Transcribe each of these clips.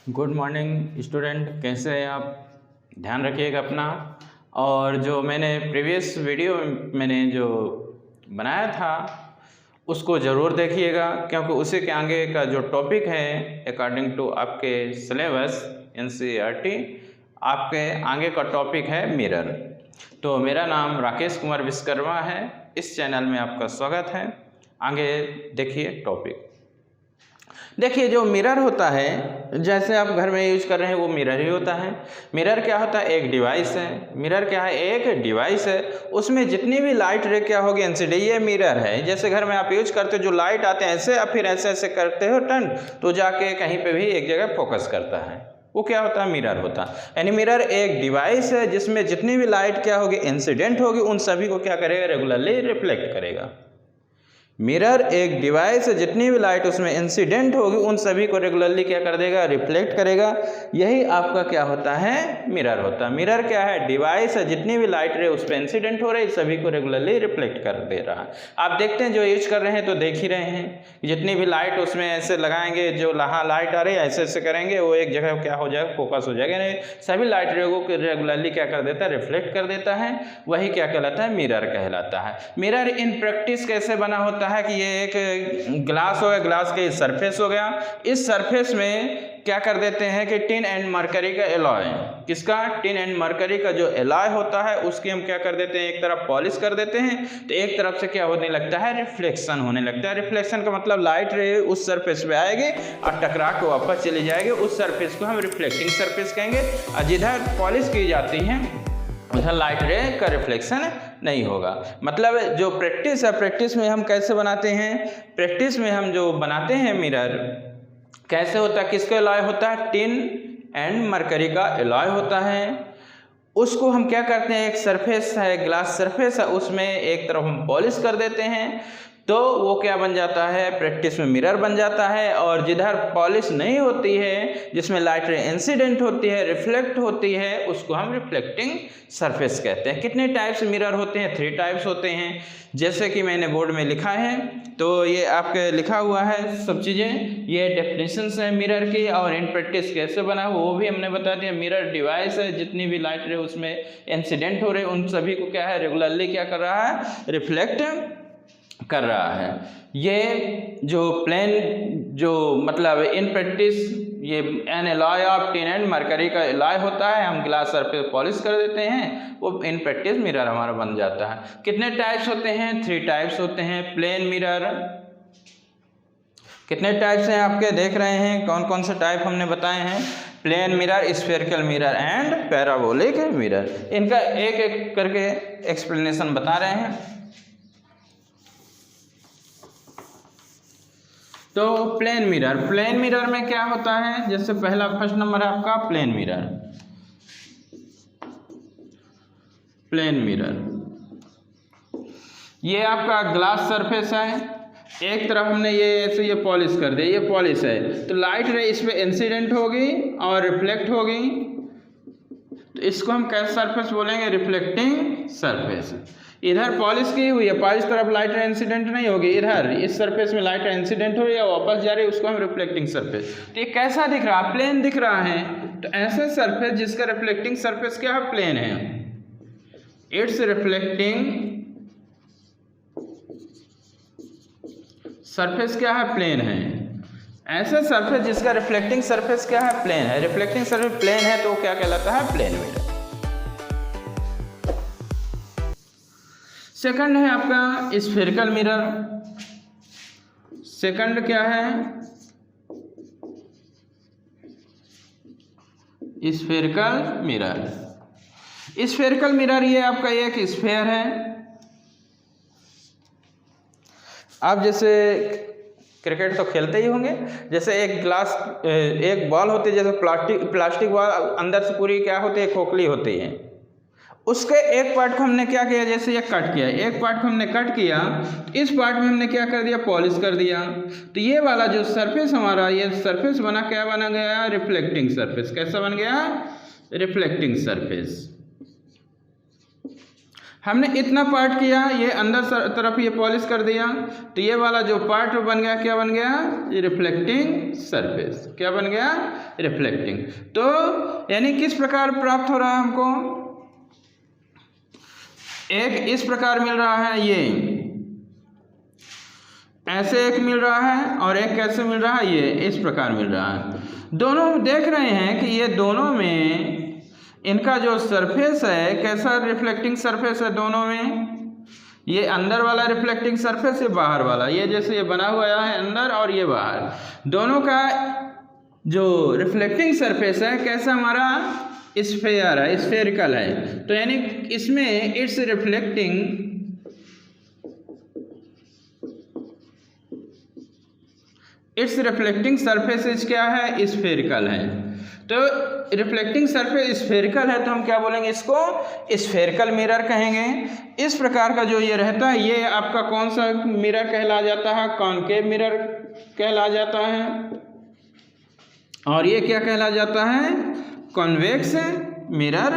Good morning student, कैसे हैं आप? ध्यान रखिएगा अपना। और जो मैंने प्रीवियस वीडियो मैंने जो बनाया था उसको ज़रूर देखिएगा, क्योंकि उसी के आगे का जो टॉपिक है अकॉर्डिंग टू आपके सिलेबस NCERT आपके आगे का टॉपिक है मिरर। तो मेरा नाम राकेश कुमार विश्वकर्मा है, इस चैनल में आपका स्वागत है। आगे देखिए टॉपिक। देखिए, जो मिरर होता है, जैसे आप घर में यूज कर रहे हैं वो मिरर ही होता है। मिरर क्या होता है? एक डिवाइस है। मिरर क्या है? एक डिवाइस है। उसमें जितनी भी लाइट रे क्या होगी एनसीडी, ये मिरर है। जैसे घर में आप यूज करते हो, जो लाइट आते हैं ऐसे, आप फिर ऐसे ऐसे करते हो टर्न, तो जाके कहीं पे भी एक जगह फोकस करता है, वो क्या होता है? मिरर होता है। यानी मिरर एक डिवाइस है जिसमें जितनी भी लाइट क्या होगी इंसिडेंट होगी, उन सभी को क्या करेगा? रेगुलरली रिफ्लेक्ट करेगा। मिरर एक डिवाइस है, जितनी भी लाइट उसमें इंसिडेंट होगी उन सभी को रेगुलरली क्या कर देगा? रिफ्लेक्ट करेगा। यही आपका क्या होता है? मिरर होता है। मिरर क्या है? डिवाइस है, जितनी भी लाइट रे उस पर इंसिडेंट हो रही सभी को रेगुलरली रिफ्लेक्ट कर दे रहा है। आप देखते हैं जो यूज कर रहे हैं तो देख ही रहे हैं, जितनी भी लाइट उसमें ऐसे लगाएंगे, जो यहाँ लाइट आ रही है ऐसे ऐसे करेंगे, वो एक जगह क्या हो जाएगा? फोकस हो जाएगा। नहीं, सभी लाइट रे को रेगुलरली क्या कर देता है? रिफ्लेक्ट कर देता है। वही क्या कहलाता है? मिरर कहलाता है। मिरर इन प्रैक्टिस कैसे बना होता है कि ये एक ग्लास हो गया, ग्लास के सरफेस हो गया, इस सरफेस में क्या कर देते हैं कि टिन एंड मरकरी का एलॉय, किसका? टिन एंड मरकरी का जो एलॉय होता है उसकी हम क्या कर देते हैं? एक तरफ पॉलिश कर देते हैं, तो एक तरफ से क्या होने लगता है? रिफ्लेक्शन होने लगता है। रिफ्लेक्शन का मतलब लाइट रे उस सरफेस पे आएगी और टकरा के वापस चली जाएगी। उस सरफेस को हम रिफ्लेक्टिंग सरफेस कहेंगे। और जिधर पॉलिश की जाती है उधर लाइट रे का रिफ्लेक्शन नहीं होगा। मतलब जो प्रैक्टिस है, प्रैक्टिस में हम कैसे बनाते हैं? प्रैक्टिस में हम जो बनाते हैं मिरर कैसे होता है? किसका एलॉय होता है? टिन एंड मरकरी का एलॉय होता है। उसको हम क्या करते हैं? एक सरफेस है, ग्लास सरफेस है, उसमें एक तरफ हम पॉलिश कर देते हैं, तो वो क्या बन जाता है? प्रैक्टिस में मिरर बन जाता है। और जिधर पॉलिश नहीं होती है, जिसमें लाइट रे इंसिडेंट होती है, रिफ्लेक्ट होती है, उसको हम रिफ्लेक्टिंग सरफेस कहते हैं। कितने टाइप्स मिरर होते हैं? 3 टाइप्स होते हैं, जैसे कि मैंने बोर्ड में लिखा है, तो ये आपके लिखा हुआ है सब चीज़ें। ये डेफिनेशंस है मिरर की, और इन प्रैक्टिस कैसे बना वो भी हमने बता दिया। मिरर डिवाइस है, जितनी भी लाइट रे उसमें इंसिडेंट हो रहे उन सभी को क्या है? रेगुलरली क्या कर रहा है? रिफ्लेक्ट कर रहा है। ये जो प्लेन जो मतलब इन प्रैक्टिस ये N alloy of tin and mercury का एलॉय होता है, हम ग्लास सरफेस पॉलिश कर देते हैं, वो इन प्रैक्टिस मिरर हमारा बन जाता है। कितने टाइप्स होते हैं? 3 टाइप्स होते हैं। प्लेन मिरर, कितने टाइप्स हैं आपके देख रहे हैं? कौन कौन से टाइप हमने बताए हैं? Plane mirror, spherical mirror and parabolic mirror. इनका एक एक करके एक्सप्लेनेशन बता रहे हैं। तो प्लेन मिरर, प्लेन मिरर में क्या होता है? जैसे पहला फर्स्ट नंबर है आपका प्लेन मिरर। प्लेन मिरर ये आपका ग्लास सरफेस है, एक तरफ हमने ये ऐसे ये पॉलिश कर दिया, ये पॉलिश है, तो लाइट रे इस पे इंसिडेंट होगी और रिफ्लेक्ट होगी, तो इसको हम कैसा सरफेस बोलेंगे? Reflecting surface. इधर पॉलिश की हुई है, पॉलिश तरफ लाइट रे इंसिडेंट नहीं होगी, इधर इस सरफेस में लाइट रे इंसिडेंट हो रही है वापस जा रही है, उसको हम रिफ्लेक्टिंग सरफेस। तो ये कैसा दिख रहा है? प्लेन दिख रहा है। तो ऐसे सरफेस जिसका रिफ्लेक्टिंग सरफेस क्या है? प्लेन है। इट्स रिफ्लेक्टिंग सरफेस क्या है? प्लेन है। ऐसे सरफेस जिसका रिफ्लेक्टिंग सरफेस क्या है? प्लेन है। रिफ्लेक्टिंग सरफेस प्लेन है तो क्या कहलाता है? Plane mirror. सेकंड है आपका स्फेरिकल मिरर। सेकंड क्या है? Spherical mirror. स्फेरिकल मिरर ये आपका एक स्फेयर है। आप जैसे क्रिकेट तो खेलते ही होंगे, जैसे एक ग्लास एक बॉल होती है, जैसे प्लास्टिक बॉल, अंदर से पूरी क्या होती है? खोखली होती है। उसके एक पार्ट को हमने क्या किया? जैसे ये कट किया, एक पार्ट को हमने कट किया, तो इस पार्ट में हमने क्या कर दिया? पॉलिश कर दिया। तो ये वाला जो सरफेस हमारा, ये सरफेस बना क्या बना गया? Reflecting surface. कैसा बन गया? Reflecting surface. हमने इतना पार्ट किया, ये अंदर तरफ ये पॉलिश कर दिया, तो ये वाला जो पार्ट बन गया क्या बन गया? Reflecting surface. क्या बन गया? रिफ्लेक्टिंग। तो यानी किस प्रकार प्राप्त हो रहा है हमको? एक इस प्रकार मिल रहा है, ये ऐसे एक मिल रहा है, और एक कैसे मिल रहा है? ये इस प्रकार मिल रहा है। दोनों देख रहे हैं कि ये दोनों में इनका जो सरफेस है कैसा रिफ्लेक्टिंग सरफेस है दोनों में। ये अंदर वाला रिफ्लेक्टिंग सरफेस, ये बाहर वाला, ये जैसे ये बना हुआ है अंदर और ये बाहर, दोनों का जो रिफ्लेक्टिंग सरफेस है कैसा हमारा? स्फेयर है, स्फेरिकल है। तो यानी इसमें इट्स रिफ्लेक्टिंग सरफेस क्या है? स्फेरिकल है। तो रिफ्लेक्टिंग सरफेस स्फेरिकल है तो हम क्या बोलेंगे? इसको स्फेरिकल मिरर कहेंगे। इस प्रकार का जो ये रहता है, ये आपका कौन सा मिरर कहला जाता है? कॉनकेव मिरर कहला जाता है। और ये क्या कहला जाता है? कॉन्वेक्स मिरर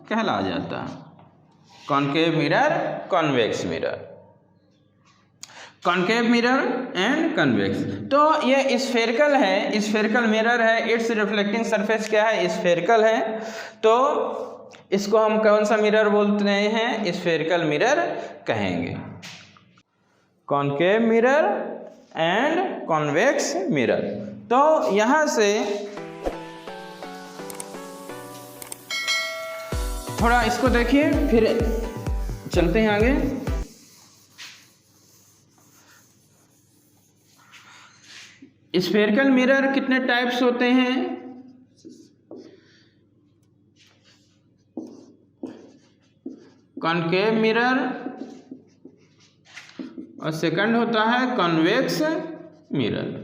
कहला जाता है। Concave mirror, convex mirror, concave mirror and convex. तो ये स्फेरिकल है, स्फेरिकल मिरर है, इट्स रिफ्लेक्टिंग सरफेस क्या है? स्फेरिकल है। तो इसको हम कौन सा मिरर बोलते हैं? स्फेरिकल मिरर कहेंगे। Concave mirror and convex mirror. तो यहाँ से थोड़ा इसको देखिए, फिर चलते हैं आगे। स्फेरिकल मिरर कितने टाइप्स होते हैं? कॉनकेव मिरर, और सेकंड होता है कॉन्वेक्स मिरर।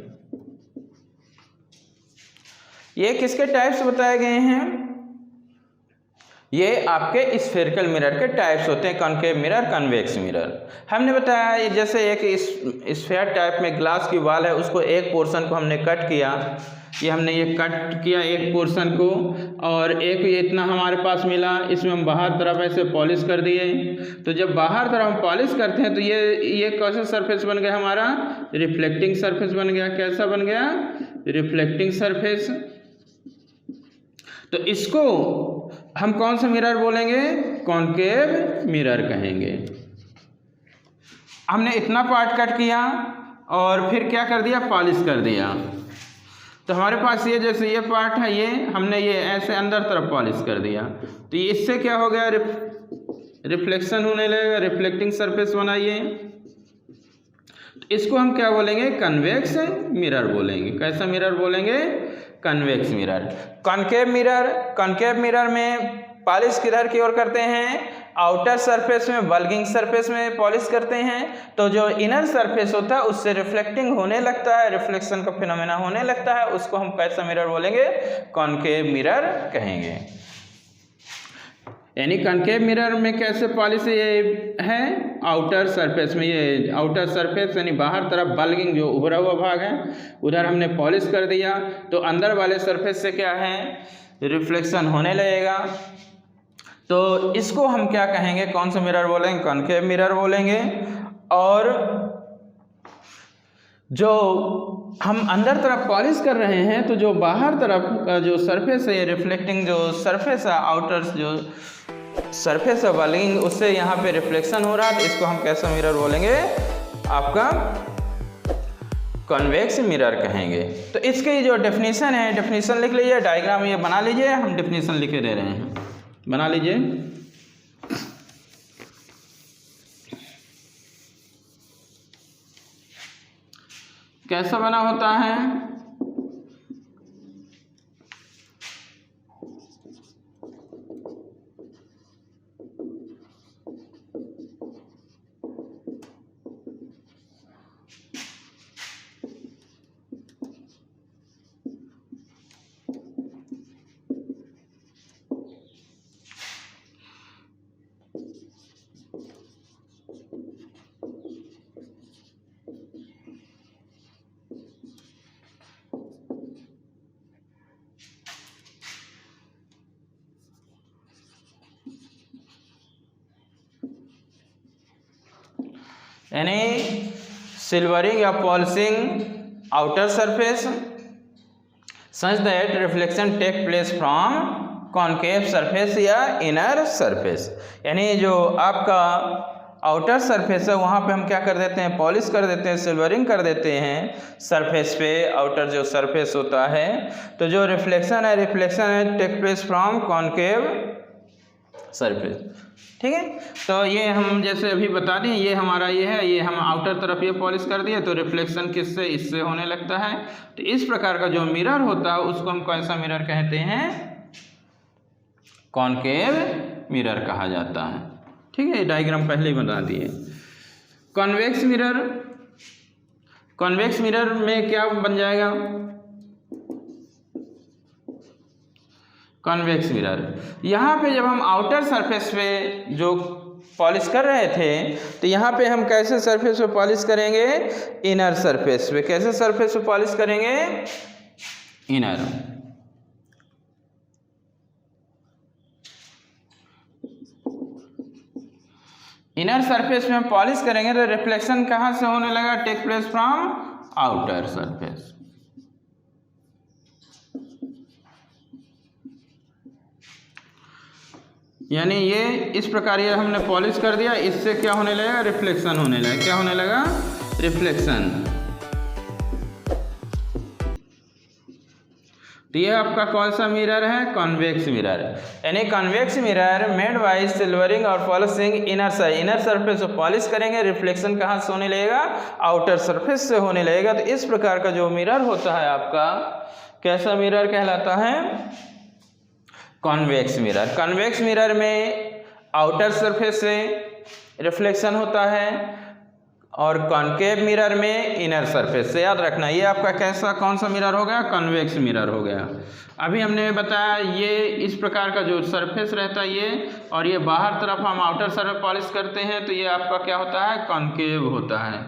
ये किसके टाइप्स बताए गए हैं? ये आपके स्फेरिकल मिरर के टाइप्स होते हैं, कॉनकेव मिरर, कन्वेक्स मिरर। हमने बताया ये जैसे एक स्फेयर टाइप में ग्लास की वॉल है, उसको एक पोर्शन को हमने कट किया, ये हमने ये कट किया एक पोर्शन को, और एक ये इतना हमारे पास मिला, इसमें हम बाहर तरफ ऐसे पॉलिश कर दिए। तो जब बाहर तरफ हम पॉलिश करते हैं तो ये कैसा सरफेस बन गया हमारा? रिफ्लेक्टिंग सरफेस बन गया। कैसा बन गया? Reflecting surface. तो इसको हम कौन सा मिरर बोलेंगे? कॉनकेव मिरर कहेंगे। हमने इतना पार्ट कट किया और फिर क्या कर दिया? पॉलिश कर दिया। तो हमारे पास ये जैसे ये पार्ट है, ये हमने ये ऐसे अंदर तरफ पॉलिश कर दिया, तो ये इससे क्या हो गया? रिफ्लेक्शन होने लगेगा, रिफ्लेक्टिंग सरफेस बनाइए। तो इसको हम क्या बोलेंगे? कन्वेक्स मिरर बोलेंगे। कैसा मिरर बोलेंगे? Convex mirror. कॉनकेव मिरर में पॉलिश किधर की ओर करते हैं? आउटर सरफेस में, बल्गिंग सरफेस में पॉलिश करते हैं। तो जो इनर सरफेस होता है उससे रिफ्लेक्टिंग होने लगता है, रिफ्लेक्शन का फिनोमेना होने लगता है, उसको हम कैसा मिरर बोलेंगे? कॉनकेव मिरर कहेंगे। यानी कॉनकेव मिरर में कैसे पॉलिश ये है? आउटर सरफेस में, ये आउटर सरफेस यानी बाहर तरफ बल्गिंग जो उभरा हुआ भाग है उधर हमने पॉलिश कर दिया, तो अंदर वाले सरफेस से क्या है? रिफ्लेक्शन होने लगेगा। तो इसको हम क्या कहेंगे? कौन सा मिरर बोलेंगे? कॉनकेव मिरर बोलेंगे। और जो हम अंदर तरफ पॉलिश कर रहे हैं तो जो बाहर तरफ का जो सरफेस है, ये रिफ्लेक्टिंग जो सरफेस है, आउटर जो सरफेस है बल्गिंग, उससे यहाँ पे रिफ्लेक्शन हो रहा है, तो इसको हम कैसा मिरर बोलेंगे? आपका कॉन्वेक्स मिरर कहेंगे। तो इसकी जो डेफिनेशन है, डेफिनेशन लिख लीजिए, डायग्राम ये बना लीजिए, हम डेफिनेशन लिखे दे रहे हैं, बना लीजिए। कैसा बना होता है? यानी सिल्वरिंग या polishing outer surface such that reflection take place from concave surface या इनर सरफेस। यानी जो आपका आउटर सरफेस है वहाँ पे हम क्या कर देते हैं, पॉलिश कर देते हैं, सिल्वरिंग कर देते हैं सरफेस पे, आउटर जो सरफेस होता है। तो जो रिफ्लेक्शन है take place from concave surface. ठीक है, तो ये हम जैसे अभी बता दें, ये हमारा ये है, ये हम आउटर तरफ ये पॉलिश कर दिए तो रिफ्लेक्शन किससे, इससे होने लगता है। तो इस प्रकार का जो मिरर होता है उसको हम कैसा मिरर कहते हैं, कॉनकेव मिरर कहा जाता है। ठीक है, डायग्राम पहले ही बता दिए। कॉन्वेक्स मिरर, कॉन्वेक्स मिरर में क्या बन जाएगा, कॉन्वेक्स मिरर। यहाँ पे जब हम आउटर सरफेस पे जो पॉलिश कर रहे थे तो यहाँ पे हम कैसे सरफेस पे पॉलिश करेंगे, इनर सरफेस पे। कैसे सरफेस पे पॉलिश करेंगे, इनर। इनर सरफेस में हम पॉलिश करेंगे तो रिफ्लेक्शन कहाँ से होने लगा, take place from outer surface. यानी ये इस प्रकार ये हमने पॉलिश कर दिया, इससे क्या होने लगेगा, रिफ्लेक्शन होने लगा। क्या होने लगा, रिफ्लेक्शन। तो ये आपका कौन सा मिरर है, कॉन्वेक्स मिरर। यानी convex mirror made by silvering और polishing inner side, inner surface को पॉलिश करेंगे, रिफ्लेक्शन कहाँ से होने लगेगा, आउटर सरफेस से होने लगेगा। तो इस प्रकार का जो मिरर होता है आपका कैसा मिरर कहलाता है, कॉन्वेक्स मिरर। कॉन्वेक्स मिरर में आउटर सरफेस से रिफ्लेक्शन होता है और कॉनकेव मिरर में इनर सरफेस से। याद रखना ये आपका कैसा, कौन सा मिरर हो गया, कॉन्वेक्स मिरर हो गया। अभी हमने बताया ये इस प्रकार का जो सरफेस रहता है ये, और ये बाहर तरफ हम आउटर सरफेस पॉलिश करते हैं तो ये आपका क्या होता है, कॉनकेव होता है,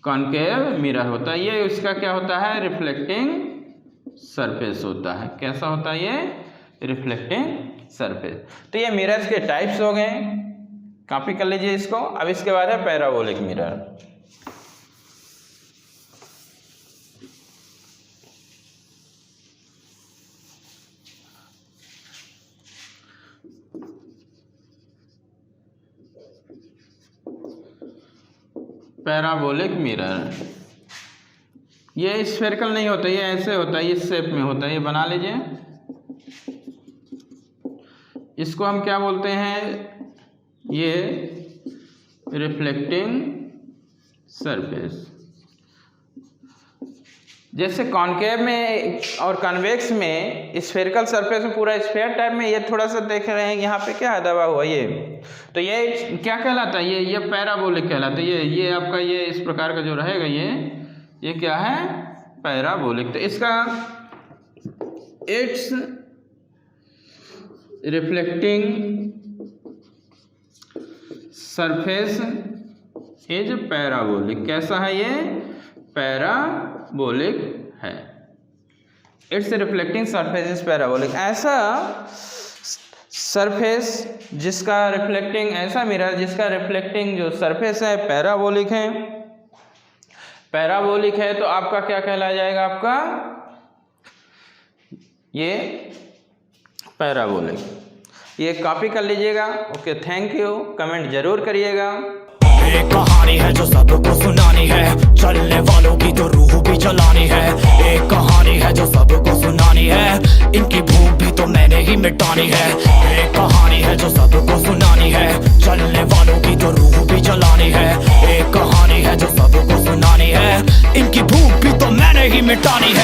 कॉनकेव मिरर होता है। ये इसका क्या होता है, रिफ्लेक्टिंग सरफेस होता है। कैसा होता है ये, रिफ्लेक्टिंग सरफेस। तो ये मिरर्स के टाइप्स हो गए, कॉपी कर लीजिए इसको। अब इसके बाद है पैराबोलिक मिरर। पैराबोलिक मिरर ये स्फेरिकल नहीं होता, ये ऐसे होता है, इस शेप में होता है। ये बना लीजिए, इसको हम क्या बोलते हैं, ये रिफ्लेक्टिंग सरफेस। जैसे कॉनकेव में और कन्वेक्स में स्फेरिकल सरफेस में पूरा स्फेयर टाइप में, ये थोड़ा सा देख रहे हैं यहाँ पे क्या है, दबा हुआ ये, तो ये क्या कहलाता है, ये पैराबोलिक कहलाता है। ये आपका ये इस प्रकार का जो रहेगा ये क्या है, पैराबोलिक। तो इसका it's reflecting surface is parabolic. कैसा है ये, पैराबोलिक है। It's reflecting surface is parabolic. ऐसा सरफेस जिसका रिफ्लेक्टिंग, ऐसा मिरर जिसका रिफ्लेक्टिंग जो सरफेस है पैराबोलिक है। पैराबोलिक है तो आपका क्या कहला जाएगा, आपका ये पैराबोलिक। ये कॉपी कर लीजिएगा। Okay, thank you. कमेंट जरूर करिएगा। एक कहानी है जो सबको सुनानी है, चलने वालों की तो रूह भी जलानी है। एक कहानी है जो सबको सुनानी है, इनकी भूख भी तो मैंने ही मिटानी है। एक कहानी है जो सबको सुनानी है, चलने वालों की तो रूह भी जलानी है। एक कहानी है जो सबको सुनानी है, इनकी भूख भी तो मैंने ही मिटानी है।